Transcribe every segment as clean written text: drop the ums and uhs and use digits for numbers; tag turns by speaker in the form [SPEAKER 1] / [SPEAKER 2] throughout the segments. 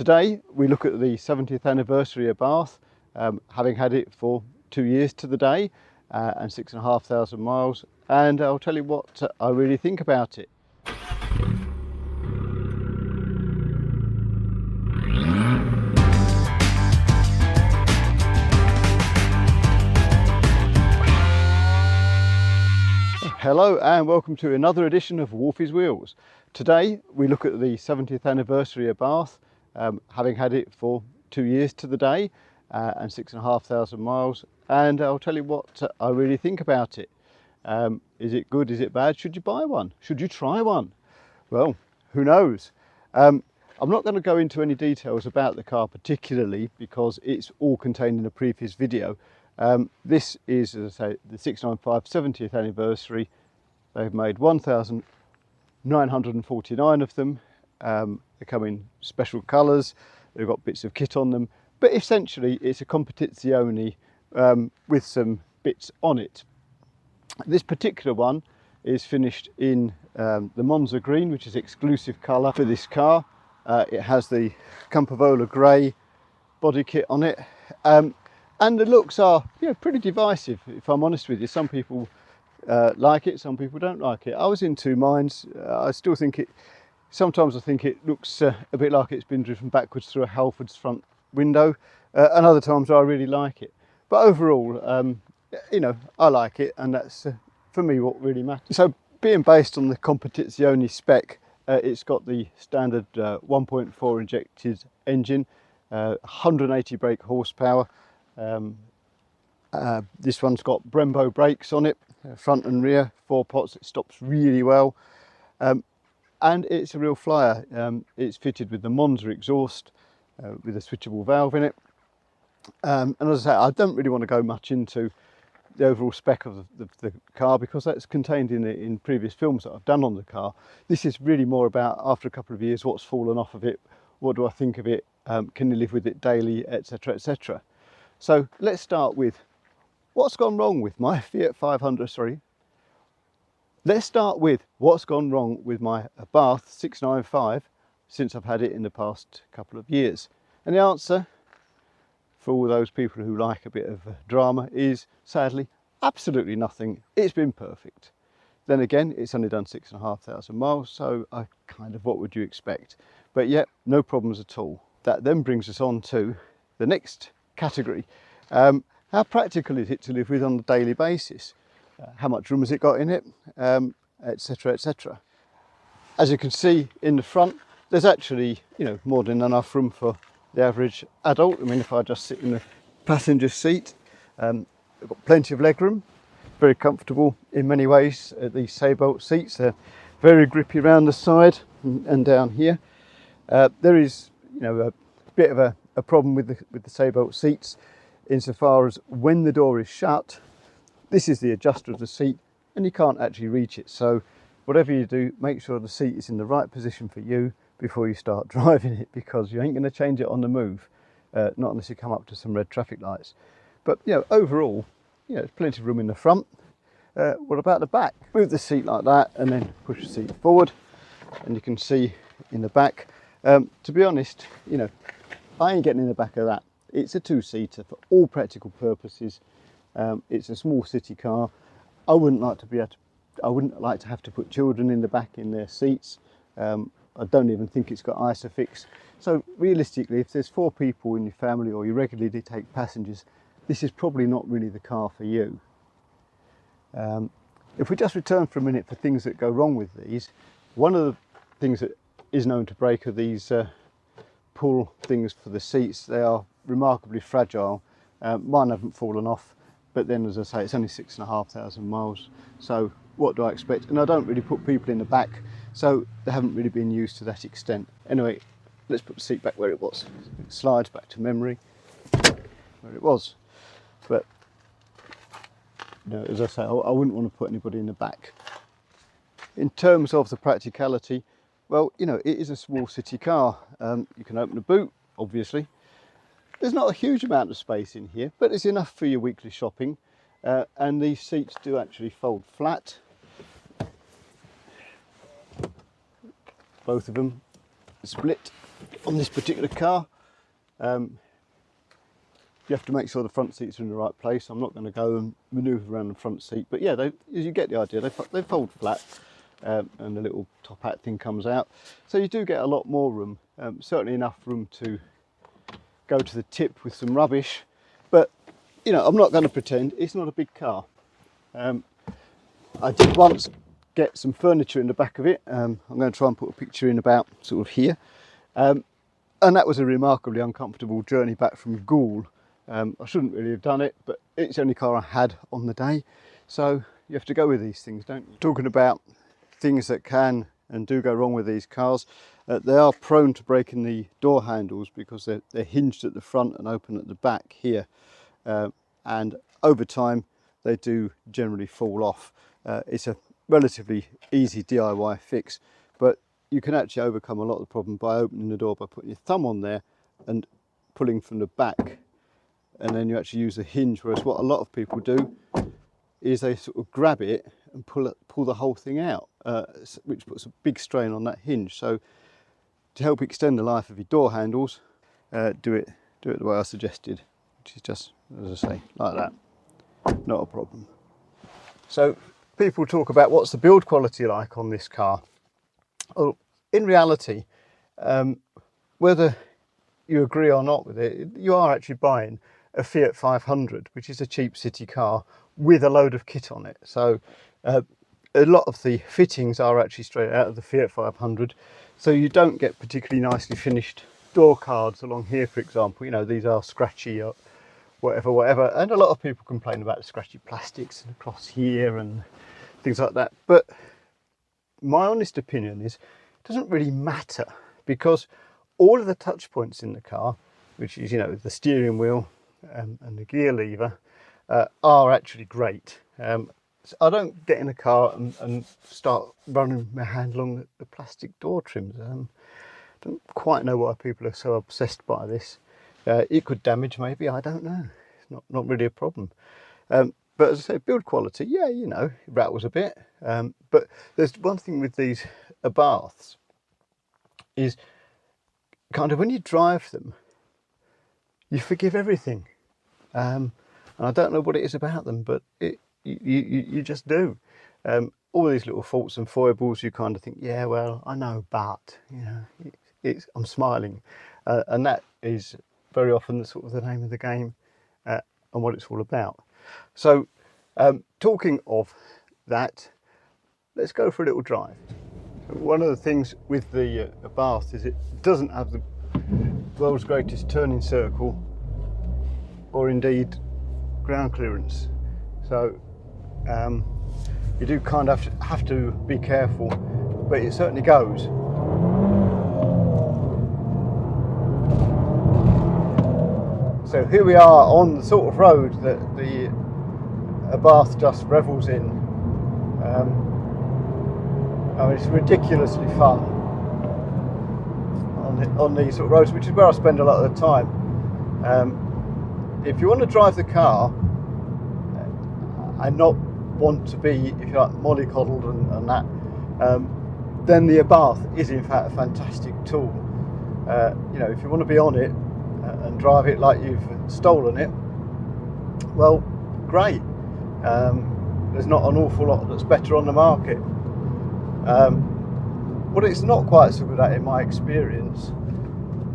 [SPEAKER 1] Today we look at the 70th anniversary of Abarth, having had it for 2 years to the day and 6,500 miles, and I'll tell you what I really think about it. Hello and welcome to another edition of Wolfie's Wheels. Today we look at the 70th anniversary of Abarth, having had it for 2 years to the day and 6,500 miles, and I'll tell you what I really think about it. Is it good? Is it bad? Should you buy one? Should you try one? Well, who knows? I'm not going to go into any details about the car particularly because it's all contained in a previous video. This is, as I say, the 695 70th anniversary. They've made 1,949 of them. They come in special colours, they've got bits of kit on them, but essentially it's a competizione with some bits on it. This particular one is finished in the Monza green, which is exclusive colour for this car. It has the Campovola grey body kit on it. And the looks are, pretty divisive, if I'm honest with you. Some people like it, some people don't like it. I was in two minds. I still think sometimes I think it looks a bit like it's been driven backwards through a Halfords front window, and other times I really like it. But overall, I like it, and that's, for me, what really matters. So being based on the competizione spec, it's got the standard 1.4 injected engine, 180 brake horsepower. This one's got Brembo brakes on it, front and rear, 4 pots. It stops really well, and it's a real flyer. It's fitted with the Monza exhaust with a switchable valve in it, and as I say, I don't really want to go much into the overall spec of the car because that's contained in previous films that I've done on the car. This is really more about, after a couple of years, what's fallen off of it, what do I think of it, can you live with it daily, etc, etc. So let's start with what's gone wrong with my Fiat 500, Let's start with what's gone wrong with my Abarth 695 since I've had it in the past couple of years. And the answer, for all those people who like a bit of drama, is sadly absolutely nothing. It's been perfect. Then again, it's only done 6,500 miles, so what would you expect? But yet, no problems at all. That then brings us on to the next category. How practical is it to live with on a daily basis? How much room has it got in it, etc, etc. As you can see in the front, there's actually more than enough room for the average adult. I mean, if I just sit in the passenger seat, I've got plenty of leg room, very comfortable in many ways. These Seatbelt seats, they're very grippy around the side and down here. There is a bit of a problem with the Seatbelt seats insofar as when the door is shut, this is the adjuster of the seat and you can't actually reach it. So whatever you do, make sure the seat is in the right position for you before you start driving it, because you ain't going to change it on the move, not unless you come up to some red traffic lights. But overall, there's plenty of room in the front. What about the back? Move the seat like that and then push the seat forward and you can see in the back. To be honest, I ain't getting in the back of that. It's a two-seater for all practical purposes. It's a small city car. I wouldn't like to have to put children in the back in their seats. I don't even think it's got Isofix. So realistically, if there's 4 people in your family or you regularly take passengers, this is probably not really the car for you. If we just return for a minute for things that go wrong with these, one of the things that is known to break are these pull things for the seats. They are remarkably fragile. Mine haven't fallen off, but then, as I say, it's only 6,500 miles, so what do I expect? And I don't really put people in the back, so they haven't really been used to that extent. Anyway, let's put the seat back where it was. It slides back to memory where it was. But as I say, I wouldn't want to put anybody in the back. In terms of the practicality, well, it is a small city car. You can open the boot, obviously. There's not a huge amount of space in here, but it's enough for your weekly shopping. And these seats do actually fold flat. Both of them split on this particular car. You have to make sure the front seats are in the right place. I'm not going to go and manoeuvre around the front seat, but yeah, you get the idea. They fold flat, and the little top hat thing comes out, so you do get a lot more room. Certainly enough room to go to the tip with some rubbish, but you know, I'm not going to pretend it's not a big car. I did once get some furniture in the back of it. I'm going to try and put a picture in about sort of here, and that was a remarkably uncomfortable journey back from Goole. I shouldn't really have done it, but it's the only car I had on the day, so you have to go with these things, don't you? Talking about things that can and do go wrong with these cars, they are prone to breaking the door handles because they're hinged at the front and open at the back here, and over time they do generally fall off. It's a relatively easy DIY fix, but you can actually overcome a lot of the problem by opening the door by putting your thumb on there and pulling from the back, and then you actually use the hinge, whereas what a lot of people do is they sort of grab it and pull the whole thing out, which puts a big strain on that hinge. So to help extend the life of your door handles, do it the way I suggested, which is just, as I say, like that. Not a problem. So people talk about what's the build quality like on this car. Well, in reality, whether you agree or not with it, you are actually buying a Fiat 500, which is a cheap city car with a load of kit on it. So a lot of the fittings are actually straight out of the Fiat 500, so you don't get particularly nicely finished door cards along here, for example. You know, these are scratchy or whatever, and a lot of people complain about the scratchy plastics across here and things like that, but my honest opinion is it doesn't really matter, because all of the touch points in the car, which is, you know, the steering wheel and the gear lever, are actually great. So I don't get in a car and start running my hand along the plastic door trims. Don't quite know why people are so obsessed by this. It could damage, maybe, I don't know. It's not really a problem. But as I say, build quality, yeah, you know, it rattles a bit. But there's one thing with these Abarths is kind of when you drive them, you forgive everything. And I don't know what it is about them, but you just do. All these little faults and foibles, you kind of think, yeah, well, I know, but, you know, I'm smiling. And that is very often the sort of the name of the game and what it's all about. So talking of that, let's go for a little drive. One of the things with the Abarth is it doesn't have the world's greatest turning circle or indeed ground clearance, so you do kind of have to be careful, but it certainly goes. So here we are on the sort of road that the Abarth just revels in. I mean, it's ridiculously fun on these sort of roads, which is where I spend a lot of the time. If you want to drive the car and not want to be, if you like, mollycoddled and that, then the Abarth is in fact a fantastic tool. You know, if you want to be on it and drive it like you've stolen it, well, great. There's not an awful lot that's better on the market. What it's not quite so good at, in my experience,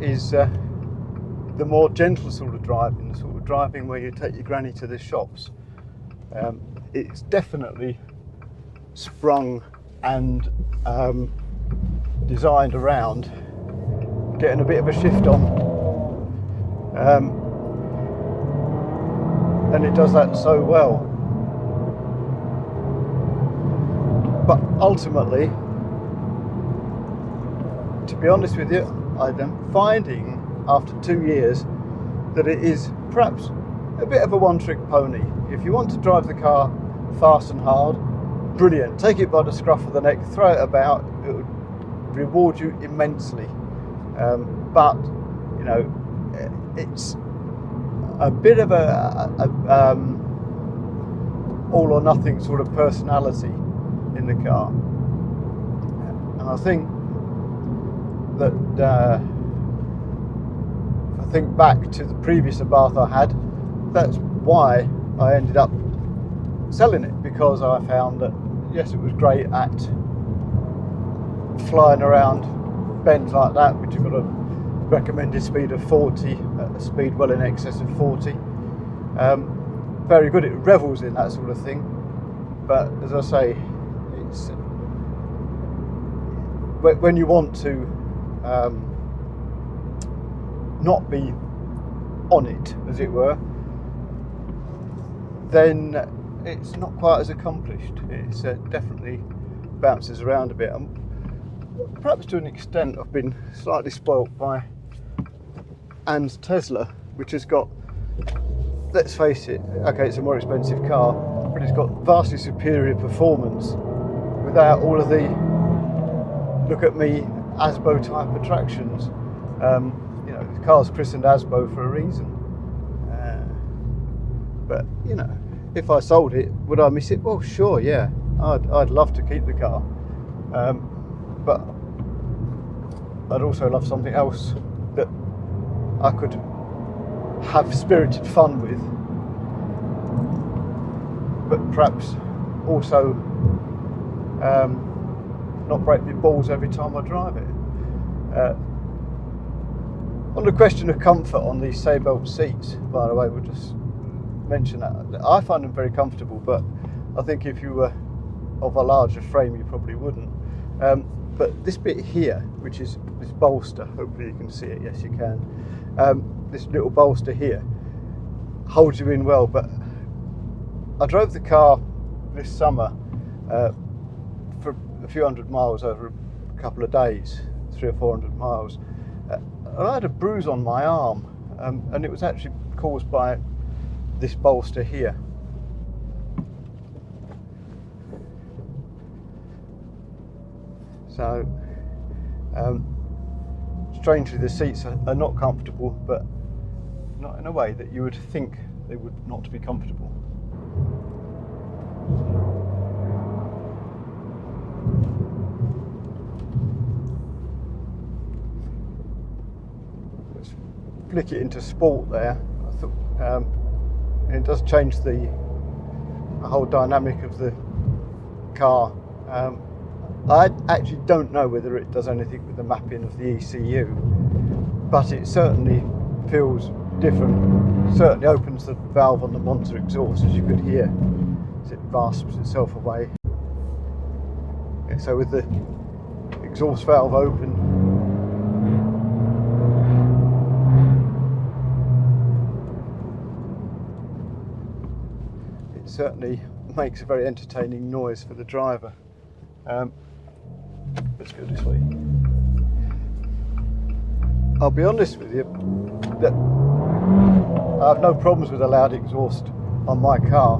[SPEAKER 1] is the more gentle sort of driving, the sort of driving where you take your granny to the shops. It's definitely sprung and designed around getting a bit of a shift on, and it does that so well. But ultimately, to be honest with you, I'm finding after 2 years that it is perhaps a bit of a one-trick pony. If you want to drive the car fast and hard, brilliant. Take it by the scruff of the neck, throw it about, it would reward you immensely. But, you know, it's a bit of a all or nothing sort of personality in the car. And I think that I think back to the previous Abarth I had, that's why I ended up selling it, because I found that yes, it was great at flying around bends like that, which have got a recommended speed of 40, at a speed well in excess of 40. Very good, it revels in that sort of thing, but as I say, it's when you want to not be on it, as it were, then it's not quite as accomplished. It's definitely bounces around a bit, and perhaps to an extent I've been slightly spoilt by Anne's Tesla, which has got, let's face it, okay, it's a more expensive car, but it's got vastly superior performance without all of the look at me Asbo type attractions. You know, the car's christened Asbo for a reason. But you know, if I sold it, would I miss it? Well, sure, yeah. I'd love to keep the car, but I'd also love something else that I could have spirited fun with, but perhaps also not break my balls every time I drive it. On the question of comfort on these Seatbelt seats, by the way, we'll just mention that. I find them very comfortable, but I think if you were of a larger frame, you probably wouldn't. But this bit here, which is this bolster, hopefully you can see it, yes you can. This little bolster here holds you in well, but I drove the car this summer for a few hundred miles over a couple of days, 300 or 400 miles, and I had a bruise on my arm, and it was actually caused by this bolster here. So strangely the seats are not comfortable, but not in a way that you would think they would not be comfortable. Let's flick it into sport there. I thought, it does change the whole dynamic of the car. I actually don't know whether it does anything with the mapping of the ECU, but it certainly feels different. Certainly opens the valve on the Monza exhaust, as you could hear, as it rasps itself away. Okay, so with the exhaust valve open, it certainly makes a very entertaining noise for the driver. Let's go this way. I'll be honest with you that I have no problems with a loud exhaust on my car,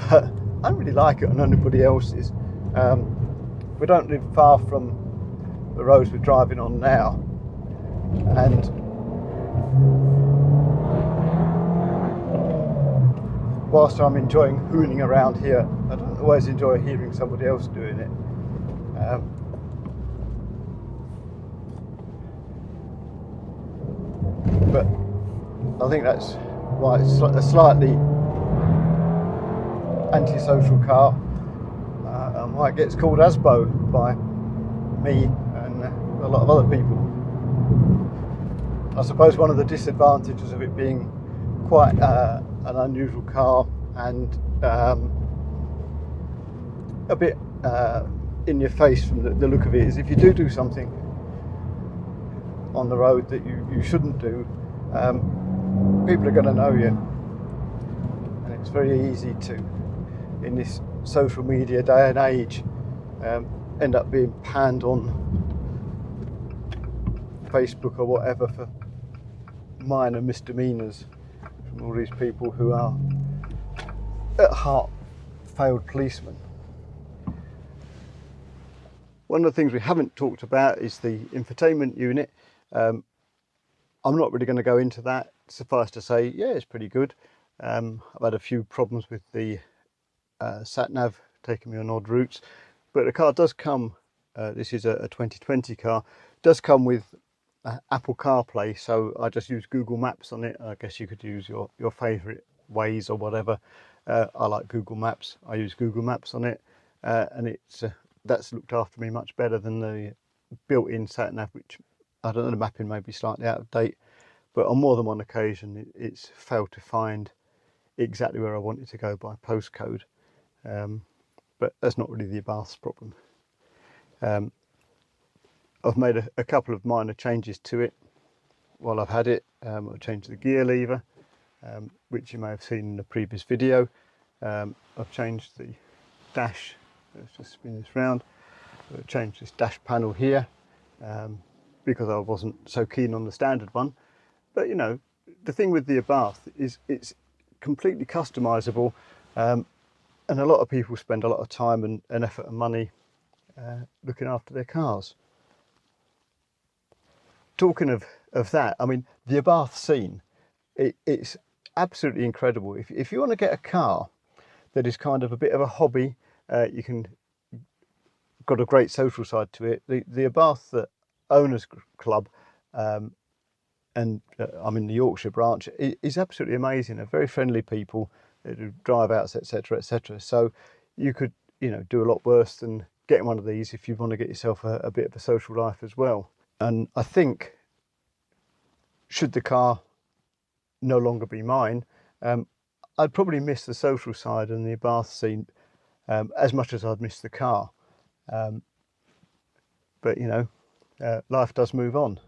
[SPEAKER 1] but I don't really like it on anybody else's. We don't live far from the roads we're driving on now, and whilst I'm enjoying hooning around here, I don't always enjoy hearing somebody else doing it. But I think that's why it's a slightly antisocial car, and why it gets called Asbo by me and a lot of other people. I suppose one of the disadvantages of it being quite an unusual car and a bit in your face from the look of it is if you do something on the road that you shouldn't do, people are going to know you, and it's very easy to, in this social media day and age, end up being panned on Facebook or whatever for minor misdemeanours from all these people who are at heart failed policemen. One of the things we haven't talked about is the infotainment unit. I'm not really going to go into that. Suffice to say, yeah, it's pretty good. I've had a few problems with the sat-nav taking me on odd routes, but the car does come, this is a 2020 car, does come with Apple CarPlay, so I just use Google Maps on it. I guess you could use your favourite Waze or whatever. I like Google Maps. I use Google Maps on it, and that's looked after me much better than the built-in sat nav, which I don't know, the mapping may be slightly out of date, but on more than one occasion it's failed to find exactly where I wanted to go by postcode. But that's not really the Abarth's problem. I've made a couple of minor changes to it while I've had it. I've changed the gear lever, which you may have seen in the previous video. I've changed the dash. Let's just spin this round. I've changed this dash panel here because I wasn't so keen on the standard one. But you know, the thing with the Abarth is it's completely customizable, and a lot of people spend a lot of time and effort and money looking after their cars. Talking of that, I mean, the Abarth Scene, it's absolutely incredible. If you want to get a car that is kind of a bit of a hobby, got a great social side to it. The Abarth Owners Club, and I'm in the Yorkshire branch, is absolutely amazing. They're very friendly people. They do drive outs, etc., etc. So you could, you know, do a lot worse than getting one of these if you want to get yourself a bit of a social life as well. And I think, should the car no longer be mine, I'd probably miss the social side and the Abarth Scene as much as I'd miss the car. But you know, life does move on.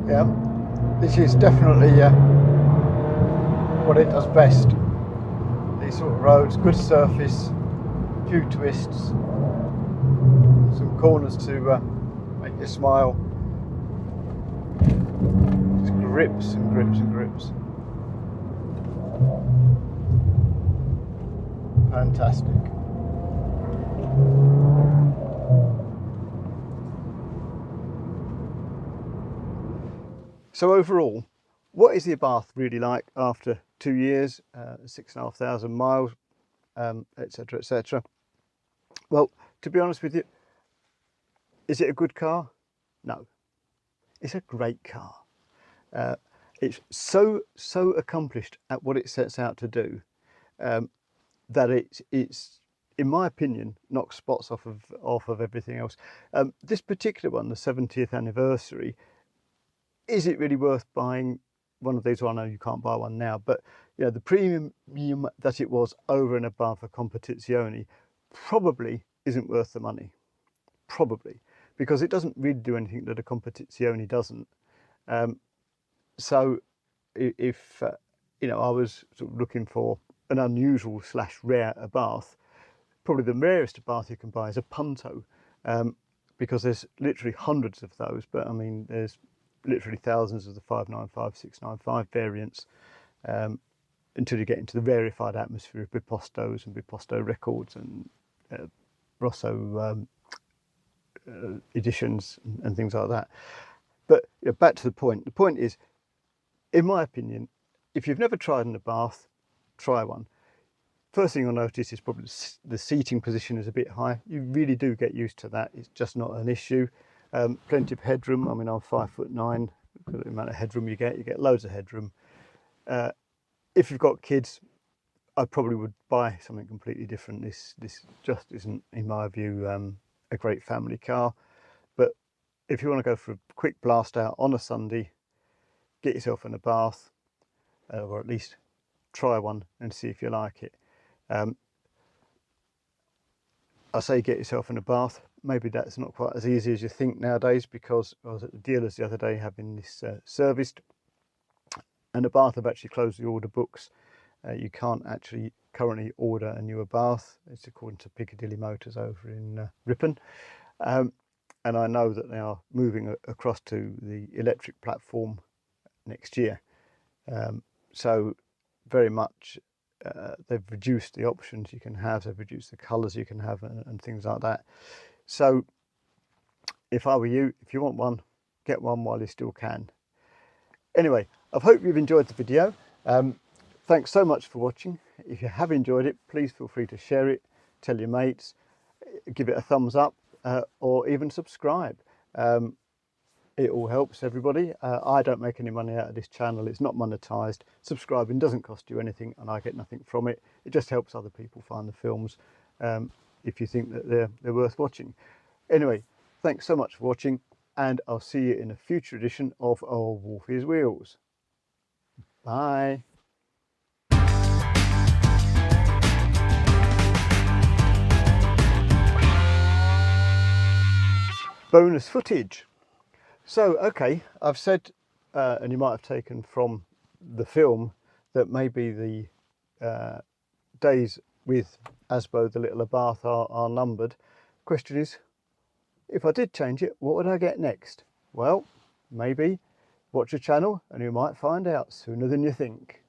[SPEAKER 1] Yeah, this is definitely what it does best. These sort of roads, good surface, few twists, some corners to make you smile. Just grips and grips and grips. Fantastic. So overall, what is the Abarth really like after 2 years, 6,500 miles, etc., etc.? Well, to be honest with you, is it a good car? No. It's a great car. It's so accomplished at what it sets out to do that it's, in my opinion, knocks spots off of everything else. This particular one, the 70th anniversary, is it really worth buying one of these? Well, I know you can't buy one now, but you know, the premium that it was over and above a Competizione probably isn't worth the money. Probably, because it doesn't really do anything that a Competizione doesn't. So if you know, I was sort of looking for an unusual / rare Abarth, probably the rarest Abarth you can buy is a Punto, because there's literally hundreds of those, but I mean, there's literally thousands of the 595, 695 variants, until you get into the rarefied atmosphere of Bipostos and Biposto records and Rosso editions and things like that. But you know, back to the point. The point is, in my opinion, if you've never tried an Abarth, try one. First thing you'll notice is probably the seating position is a bit high. You really do get used to that. It's just not an issue. Plenty of headroom. I mean, I'm 5'9". Look at the amount of headroom you get loads of headroom. If you've got kids, I probably would buy something completely different. This just isn't, in my view, a great family car. But if you want to go for a quick blast out on a Sunday, get yourself an Abarth, or at least try one and see if you like it. I say get yourself an Abarth. Maybe that's not quite as easy as you think nowadays, because I was at the dealers the other day having this serviced, and Abarth have actually closed the order books. You can't actually currently order a new Abarth. It's according to Piccadilly Motors over in Ripon. And I know that they are moving across to the electric platform next year. So very much they've reduced the options you can have, they've reduced the colours you can have and things like that. So if I were you, if you want one, get one while you still can. Anyway, I hope you've enjoyed the video. Thanks so much for watching. If you have enjoyed it, please feel free to share it, tell your mates, give it a thumbs up, or even subscribe. It all helps everybody. I don't make any money out of this channel. It's not monetized. Subscribing doesn't cost you anything and I get nothing from it. It just helps other people find the films if you think that they're worth watching. Anyway, thanks so much for watching, and I'll see you in a future edition of Wolfie's Wheels. Bye. Bonus footage. So, okay, I've said, and you might have taken from the film, that maybe the days with Asbo, the little Abarth, are numbered. Question is, if I did change it, what would I get next? Well, maybe watch a channel and you might find out sooner than you think.